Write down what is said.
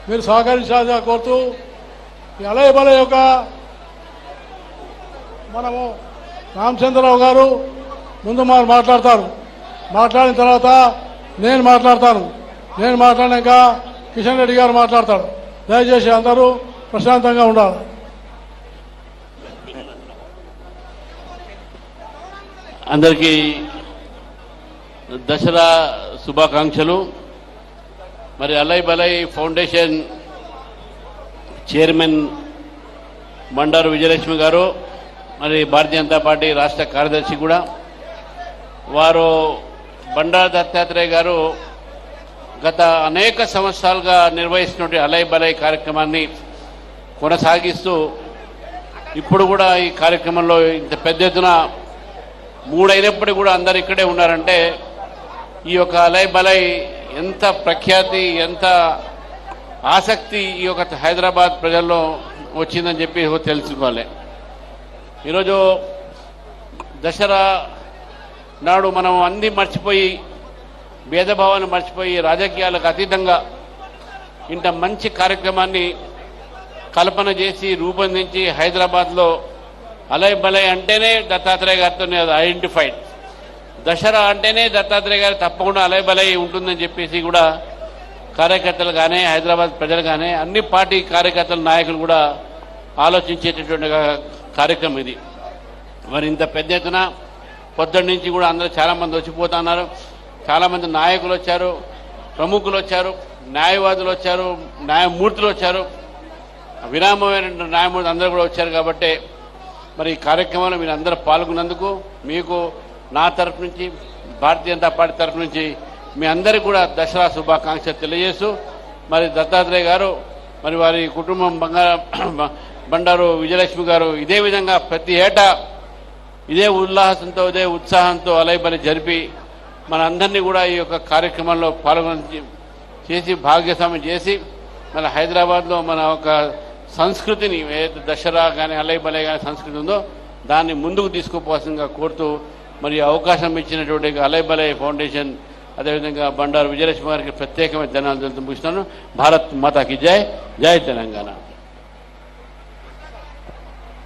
మీరు సహకరించాలని కోరుతూ ఈ అలయ బలయ యొక్క మనము రామచంద్రరావు గారు ముందు మాట్లాడతారు. మాట్లాడిన తర్వాత నేను మాట్లాడతాను. నేను మాట్లాడినాక కిషన్ రెడ్డి గారు మాట్లాడతాడు. దయచేసి అందరూ ప్రశాంతంగా ఉండాలి. అందరికీ దసరా శుభాకాంక్షలు. మరి అలయ్ బలయ్ ఫౌండేషన్ చైర్మన్ బండారు విజయలక్ష్మి గారు, మరి భారతీయ జనతా పార్టీ రాష్ట్ర కార్యదర్శి కూడా, వారు బండారు దత్తాత్రేయ గారు గత అనేక సంవత్సరాలుగా నిర్వహిస్తున్న అలయ్ బలయ్ కార్యక్రమాన్ని కొనసాగిస్తూ ఇప్పుడు కూడా ఈ కార్యక్రమంలో ఇంత పెద్ద ఎత్తున 3 అయినప్పటికీ కూడా అందరు ఇక్కడే ఉన్నారంటే ఈ యొక్క అలయ్ బలయ్ ఎంత ప్రఖ్యాతి, ఎంత ఆసక్తి ఈ యొక్క హైదరాబాద్ ప్రజల్లో వచ్చిందని చెప్పి తెలుసుకోవాలి. ఈరోజు దసరా నాడు మనం అన్ని మర్చిపోయి, భేదభావాన్ని మర్చిపోయి, రాజకీయాలకు అతీతంగా ఇంత మంచి కార్యక్రమాన్ని కల్పన చేసి రూపొందించి హైదరాబాద్లో అలయ్ బలయ్ అంటేనే దత్తాత్రేయ గారితో ఐడెంటిఫైడ్, దసరా అంటేనే దత్తాత్రేయ గారు తప్పకుండా అలయ్ బలయ్ ఉంటుందని చెప్పేసి కూడా కార్యకర్తలు కానీ, హైదరాబాద్ ప్రజలు కానీ, అన్ని పార్టీ కార్యకర్తల నాయకులు కూడా ఆలోచించేటటువంటి కార్యక్రమం ఇది. మరి ఇంత పెద్ద ఎత్తున పొద్దున్న నుంచి కూడా అందరూ చాలామంది వచ్చిపోతున్నారు. చాలామంది నాయకులు వచ్చారు, ప్రముఖులు వచ్చారు, న్యాయవాదులు వచ్చారు, న్యాయమూర్తులు వచ్చారు, విరామమైన న్యాయమూర్తులు అందరూ కూడా వచ్చారు. కాబట్టి మరి ఈ కార్యక్రమంలో మీరు అందరూ పాల్గొన్నందుకు మీకు నా తరఫు నుంచి, భారతీయ జనతా పార్టీ తరఫు నుంచి మీ అందరికీ కూడా దసరా శుభాకాంక్షలు తెలియజేస్తూ, మరి దత్తాత్రేయ గారు, మరి వారి కుటుంబం బండారు విజయలక్ష్మి గారు ఇదే విధంగా ప్రతి ఏటా ఇదే ఉల్లాసంతో, ఇదే ఉత్సాహంతో అలయ్ బలయ్ జరిపి మన అందరినీ కూడా ఈ యొక్క కార్యక్రమంలో పాల్గొని చేసి భాగ్యస్వామ్యం చేసి మన హైదరాబాద్లో మన ఒక సంస్కృతిని, ఏదైతే దసరా కానీ అలయ్ బలయ్ కానీ సంస్కృతి ఉందో దాన్ని ముందుకు తీసుకుపోవాల్సిందిగా కోరుతూ, మరి అవకాశం ఇచ్చినటువంటి అలయ్ బలయ్ ఫౌండేషన్, అదేవిధంగా బండారు విజయలక్ష్మి గారికి ప్రత్యేకమైన ధన్యవాదాలు తెలుపుతున్నాను. భారత్ మాతాకి జై, జై తెలంగాణ.